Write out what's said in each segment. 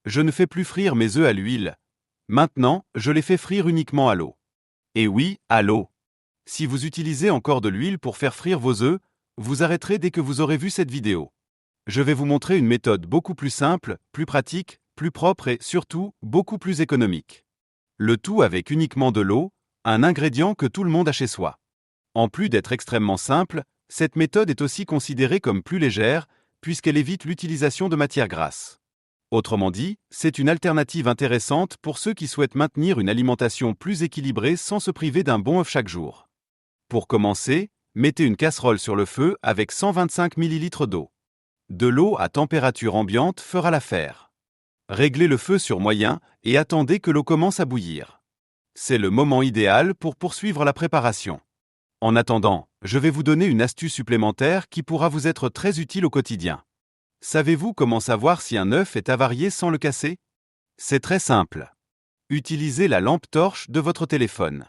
je ne fais plus frire mes œufs à l'huile. Maintenant, je les fais frire uniquement à l'eau. Et oui, à l'eau. Si vous utilisez encore de l'huile pour faire frire vos œufs, vous arrêterez dès que vous aurez vu cette vidéo. Je vais vous montrer une méthode beaucoup plus simple, plus pratique, plus propre et, surtout, beaucoup plus économique. Le tout avec uniquement de l'eau, un ingrédient que tout le monde a chez soi. En plus d'être extrêmement simple, cette méthode est aussi considérée comme plus légère, puisqu'elle évite l'utilisation de matières grasses. Autrement dit, c'est une alternative intéressante pour ceux qui souhaitent maintenir une alimentation plus équilibrée sans se priver d'un bon œuf chaque jour. Pour commencer, mettez une casserole sur le feu avec 125 ml d'eau. De l'eau à température ambiante fera l'affaire. Réglez le feu sur moyen et attendez que l'eau commence à bouillir. C'est le moment idéal pour poursuivre la préparation. En attendant, je vais vous donner une astuce supplémentaire qui pourra vous être très utile au quotidien. Savez-vous comment savoir si un œuf est avarié sans le casser? C'est très simple. Utilisez la lampe torche de votre téléphone.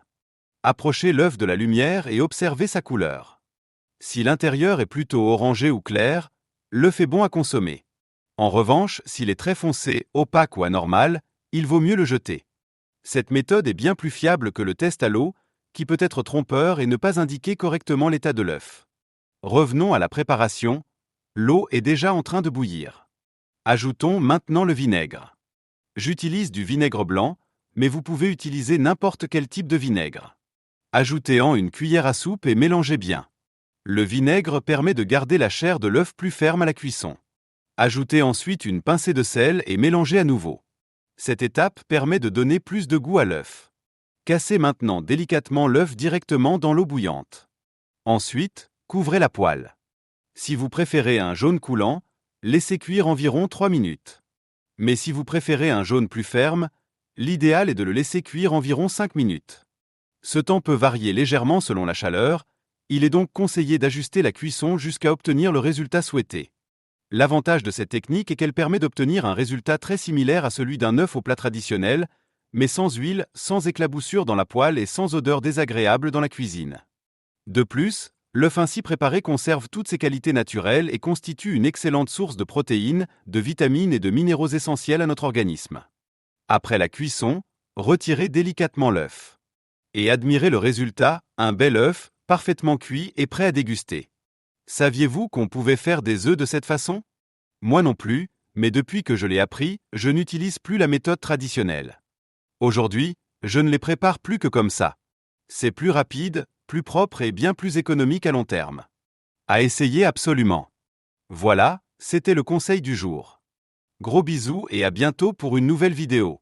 Approchez l'œuf de la lumière et observez sa couleur. Si l'intérieur est plutôt orangé ou clair, l'œuf est bon à consommer. En revanche, s'il est très foncé, opaque ou anormal, il vaut mieux le jeter. Cette méthode est bien plus fiable que le test à l'eau, qui peut être trompeur et ne pas indiquer correctement l'état de l'œuf. Revenons à la préparation. L'eau est déjà en train de bouillir. Ajoutons maintenant le vinaigre. J'utilise du vinaigre blanc, mais vous pouvez utiliser n'importe quel type de vinaigre. Ajoutez-en une cuillère à soupe et mélangez bien. Le vinaigre permet de garder la chair de l'œuf plus ferme à la cuisson. Ajoutez ensuite une pincée de sel et mélangez à nouveau. Cette étape permet de donner plus de goût à l'œuf. Cassez maintenant délicatement l'œuf directement dans l'eau bouillante. Ensuite, couvrez la poêle. Si vous préférez un jaune coulant, laissez cuire environ 3 minutes. Mais si vous préférez un jaune plus ferme, l'idéal est de le laisser cuire environ 5 minutes. Ce temps peut varier légèrement selon la chaleur, il est donc conseillé d'ajuster la cuisson jusqu'à obtenir le résultat souhaité. L'avantage de cette technique est qu'elle permet d'obtenir un résultat très similaire à celui d'un œuf au plat traditionnel, mais sans huile, sans éclaboussure dans la poêle et sans odeur désagréable dans la cuisine. De plus, l'œuf ainsi préparé conserve toutes ses qualités naturelles et constitue une excellente source de protéines, de vitamines et de minéraux essentiels à notre organisme. Après la cuisson, retirez délicatement l'œuf. Et admirez le résultat, un bel œuf, parfaitement cuit et prêt à déguster. Saviez-vous qu'on pouvait faire des œufs de cette façon? Moi non plus, mais depuis que je l'ai appris, je n'utilise plus la méthode traditionnelle. Aujourd'hui, je ne les prépare plus que comme ça. C'est plus rapide, plus propre et bien plus économique à long terme. À essayer absolument. Voilà, c'était le conseil du jour. Gros bisous et à bientôt pour une nouvelle vidéo.